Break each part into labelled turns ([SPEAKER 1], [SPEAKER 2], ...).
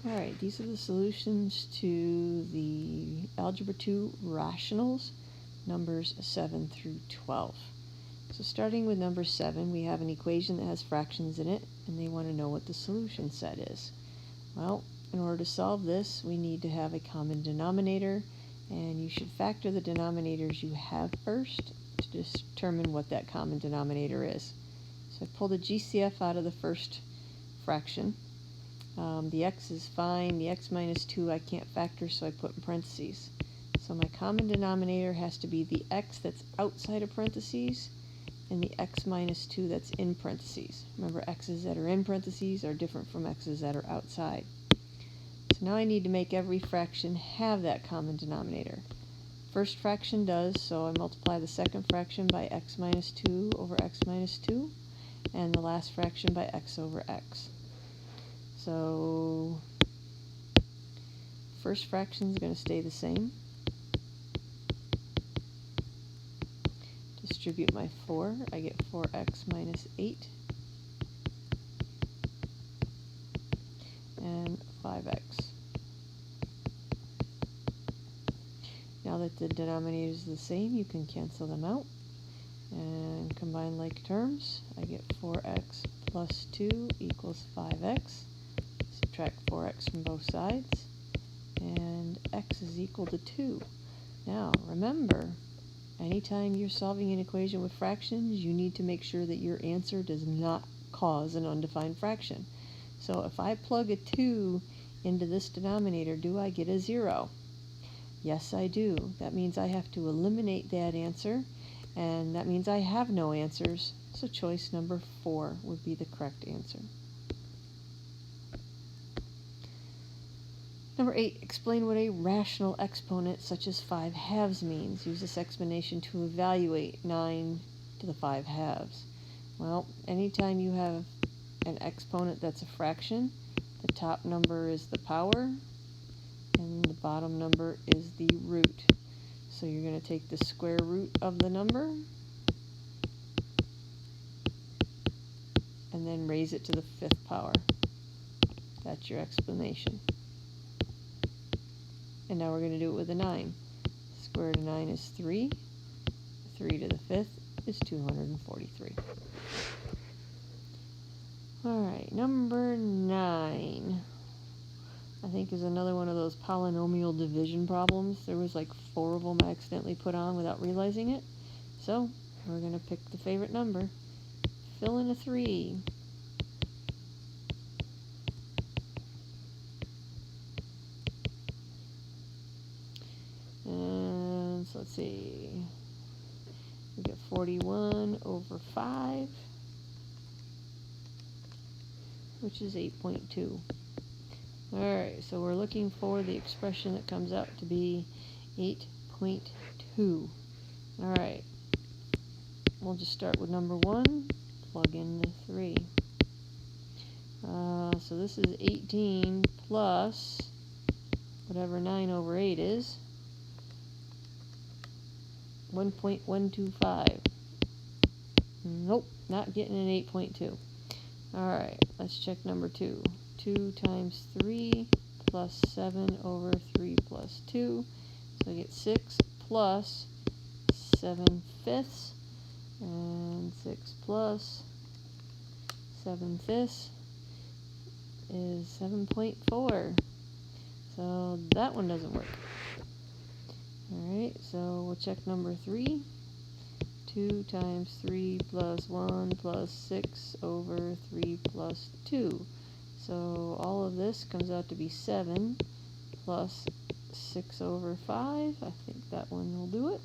[SPEAKER 1] Alright, these are the solutions to the Algebra 2 rationals, numbers 7 through 12. So starting with number 7, we have an equation that has fractions in it, and they want to know what the solution set is. Well, in order to solve this, we need to have a common denominator, and you should factor the denominators you have first to determine what that common denominator is. So I pulled a GCF out of the first fraction. The x is fine. The x minus 2 I can't factor, so I put in parentheses. So my common denominator has to be the x that's outside of parentheses and the x minus 2 that's in parentheses. Remember, x's that are in parentheses are different from x's that are outside. So now I need to make every fraction have that common denominator. First fraction does, so I multiply the second fraction by x minus 2 over x minus 2, and the last fraction by x over x. So first fraction is going to stay the same. Distribute my 4, I get 4x minus 8 and 5x. Now that the denominator is the same, you can cancel them out and combine like terms. I get 4x plus 2 equals 5x. Subtract 4x from both sides, and x is equal to 2. Now, remember, anytime you're solving an equation with fractions, you need to make sure that your answer does not cause an undefined fraction. So if I plug a 2 into this denominator, do I get a 0? Yes, I do. That means I have to eliminate that answer, and that means I have no answers. So choice number 4 would be the correct answer. Number 8, explain what a rational exponent such as 5 halves means. Use this explanation to evaluate 9 to the 5 halves. Well, anytime you have an exponent that's a fraction, the top number is the power, and the bottom number is the root. So you're going to take the square root of the number, and then raise it to the 5th power. That's your explanation. And now we're going to do it with a 9. Square root of 9 is 3. 3 to the 5th is 243. Alright, number 9. I think is another one of those polynomial division problems. There was like 4 of them I accidentally put on without realizing it. So, we're going to pick the favorite number. Fill in a 3. And so let's see. We get 41 over 5, which is 8.2. Alright, so we're looking for the expression that comes out to be 8.2. Alright, we'll just start with number 1, plug in the 3. So this is 18 plus whatever 9 over 8 is, 1.125. Nope, not getting an 8.2. Alright, let's check number 2. 2 times 3 plus 7 over 3 plus 2. So I get 6 plus 7 fifths, and 6 plus 7 fifths is 7.4. So that one doesn't work. Alright, so we'll check number 3. 2 times 3 plus 1 plus 6 over 3 plus 2. So all of this comes out to be 7 plus 6 over 5. I think that one will do it.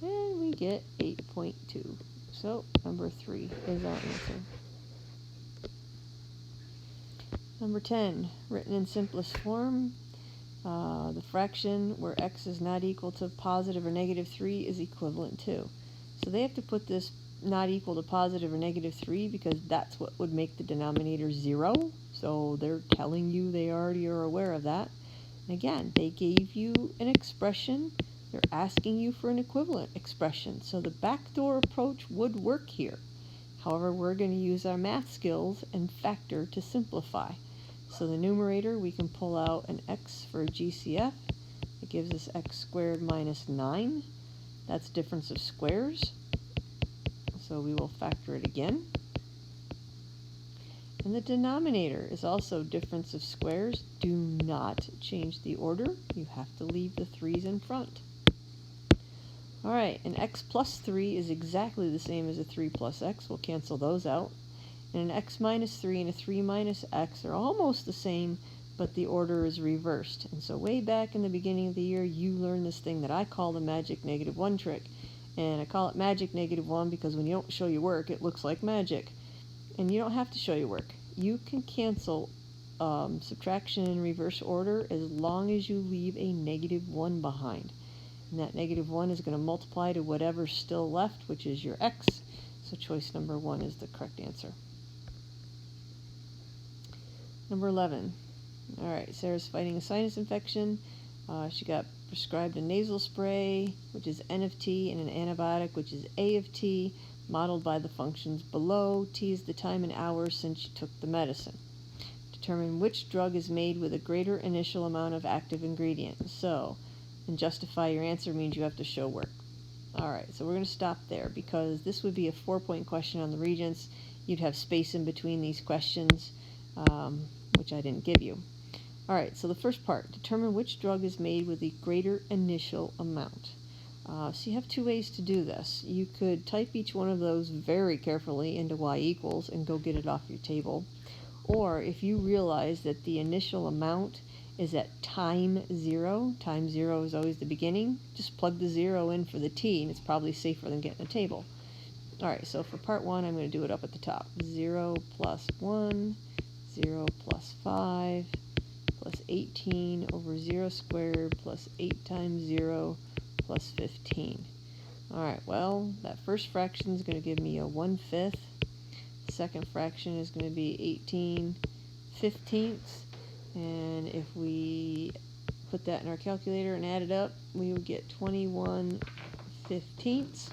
[SPEAKER 1] And we get 8.2. So number 3 is our answer. Number 10, written in simplest form. The fraction where x is not equal to positive or negative 3 is equivalent to. So they have to put this not equal to positive or negative 3 because that's what would make the denominator 0. So they're telling you they already are aware of that. And again, they gave you an expression. They're asking you for an equivalent expression. So the backdoor approach would work here. However, we're going to use our math skills and factor to simplify. So the numerator, we can pull out an x for GCF. It gives us x squared minus 9. That's difference of squares. So we will factor it again. And the denominator is also difference of squares. Do not change the order. You have to leave the 3's in front. All right, an x plus 3 is exactly the same as a 3 plus x. We'll cancel those out. And an x minus 3 and a 3 minus x are almost the same, but the order is reversed. And so way back in the beginning of the year, you learned this thing that I call the magic -1 trick. And I call it magic -1 because when you don't show your work, it looks like magic. And you don't have to show your work. You can cancel subtraction in reverse order as long as you leave a -1 behind. And that -1 is going to multiply to whatever's still left, which is your x. So choice number 1 is the correct answer. Number 11. All right, Sarah's fighting a sinus infection. She got prescribed a nasal spray, which is N of T, and an antibiotic, which is A of T, modeled by the functions below. T is the time in hours since she took the medicine. Determine which drug is made with a greater initial amount of active ingredient. So, and justify your answer means you have to show work. All right, so we're going to stop there because this would be a 4-point question on the Regents. You'd have space in between these questions, which I didn't give you. All right, so the first part, determine which drug is made with a greater initial amount. So you have 2 ways to do this. You could type each one of those very carefully into y equals and go get it off your table. Or if you realize that the initial amount is at time 0 is always the beginning, just plug the 0 in for the t, and it's probably safer than getting a table. All right, so for part 1, I'm going to do it up at the top. 0 plus 1, 0 plus 5, plus 18 over 0 squared, plus 8 times 0, plus 15. All right, well, that first fraction is going to give me a 1/5. Second fraction is going to be 18/15. And if we put that in our calculator and add it up, we would get 21/15.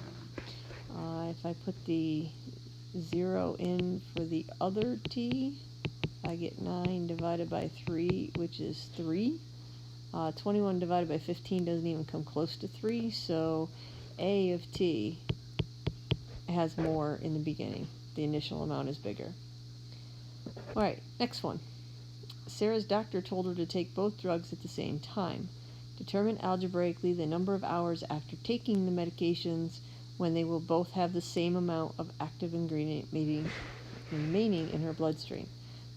[SPEAKER 1] If I put the 0 in for the other t, I get 9 divided by 3, which is 3. 21 divided by 15 doesn't even come close to 3, so A of t has more in the beginning. The initial amount is bigger. All right, next one. Sarah's doctor told her to take both drugs at the same time. Determine algebraically the number of hours after taking the medications when they will both have the same amount of active ingredient remaining in her bloodstream.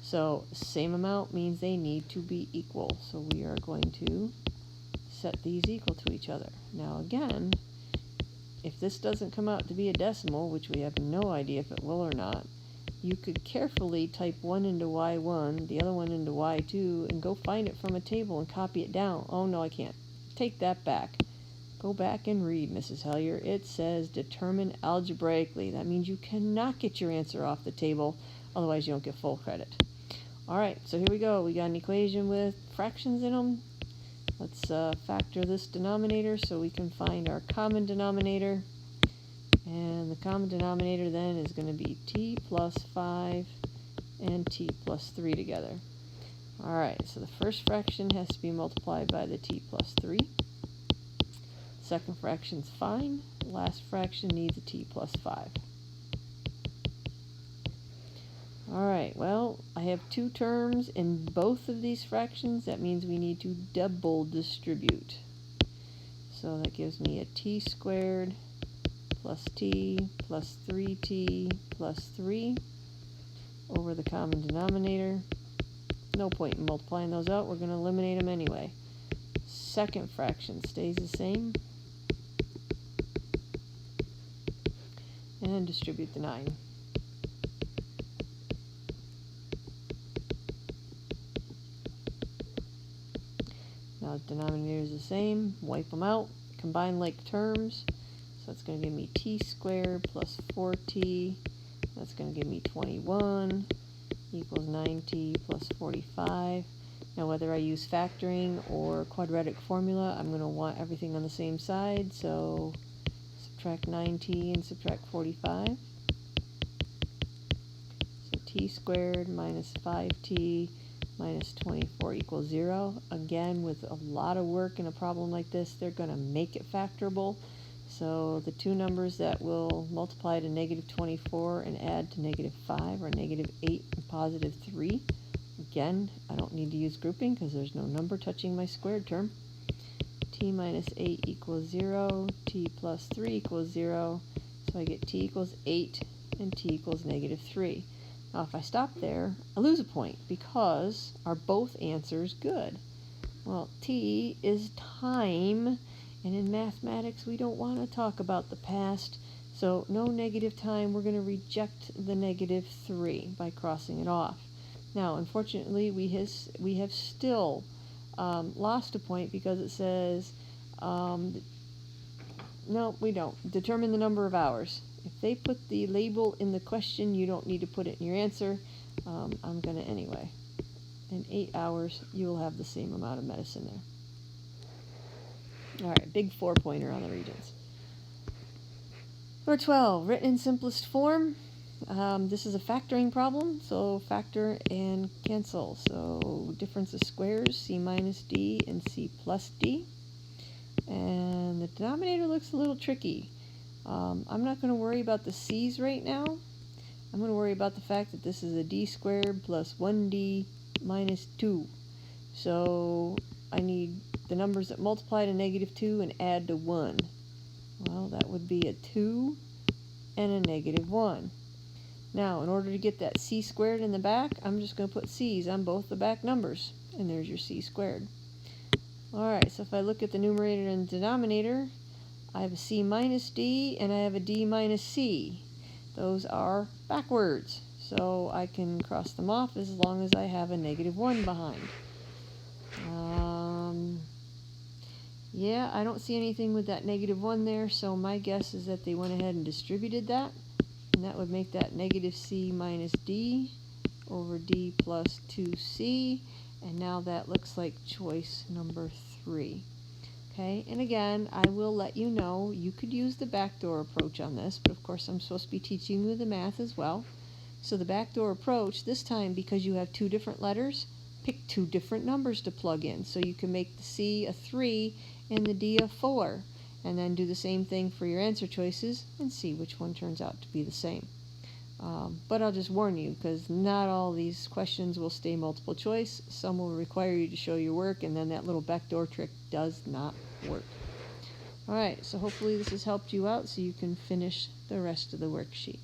[SPEAKER 1] So same amount means they need to be equal. So we are going to set these equal to each other. Now again, if this doesn't come out to be a decimal, which we have no idea if it will or not, you could carefully type 1 into y1, the other one into y2, and go find it from a table and copy it down. Oh no, I can't. Take that back. Go back and read, Mrs. Hellier. It says determine algebraically. That means you cannot get your answer off the table, otherwise you don't get full credit. All right, so here we go. We got an equation with fractions in them. Let's factor this denominator so we can find our common denominator. And the common denominator then is going to be t plus 5 and t plus 3 together. All right, so the first fraction has to be multiplied by the t plus 3. Second fraction's fine. Last fraction needs a t plus 5. All right, well, I have 2 terms in both of these fractions. That means we need to double distribute. So that gives me a t squared plus t plus 3t plus 3 over the common denominator. No point in multiplying those out. We're going to eliminate them anyway. Second fraction stays the same. And distribute the 9. Now the denominator is the same. Wipe them out. Combine like terms. So it's going to give me t squared plus 4t. That's going to give me 21 equals 9t plus 45. Now whether I use factoring or quadratic formula, I'm going to want everything on the same side. So subtract 9t and subtract 45. So t squared minus 5t minus 24 equals 0. Again, with a lot of work in a problem like this, they're going to make it factorable. So the two numbers that will multiply to negative 24 and add to negative 5 are negative 8 and positive 3. Again, I don't need to use grouping because there's no number touching my squared term. T minus 8 equals 0, t plus 3 equals 0, so I get t equals 8 and t equals negative 3. Now if I stop there, I lose a point because are both answers good? Well, t is time, and in mathematics we don't want to talk about the past, so no negative time. We're going to reject the negative 3 by crossing it off. Now unfortunately we have still lost a point because it says no, we don't. Determine the number of hours. If they put the label in the question, you don't need to put it in your answer. I'm going to anyway. In 8 hours, you will have the same amount of medicine there. All right, big 4-pointer on the Regents. Number 12, written in simplest form. This is a factoring problem, so factor and cancel. So difference of squares, c minus d and c plus d. And the denominator looks a little tricky. I'm not going to worry about the c's right now. I'm going to worry about the fact that this is a d squared plus 1d minus 2. So I need the numbers that multiply to negative 2 and add to 1. Well, that would be a 2 and a negative 1. Now, in order to get that c squared in the back, I'm just going to put c's on both the back numbers. And there's your c squared. Alright, so if I look at the numerator and denominator, I have a c minus d and I have a d minus c. Those are backwards, so I can cross them off as long as I have a negative 1 behind. Yeah, I don't see anything with that negative 1 there, so my guess is that they went ahead and distributed that, and that would make that negative c minus d over d plus 2c. And now that looks like choice number 3. Okay, and again, I will let you know you could use the backdoor approach on this, but of course I'm supposed to be teaching you the math as well. So the backdoor approach, this time because you have two different letters, pick two different numbers to plug in. So you can make the C a 3 and the D a 4, and then do the same thing for your answer choices and see which one turns out to be the same. But I'll just warn you, because not all these questions will stay multiple choice. Some will require you to show your work, and then that little backdoor trick does not work. Alright, so hopefully this has helped you out so you can finish the rest of the worksheet.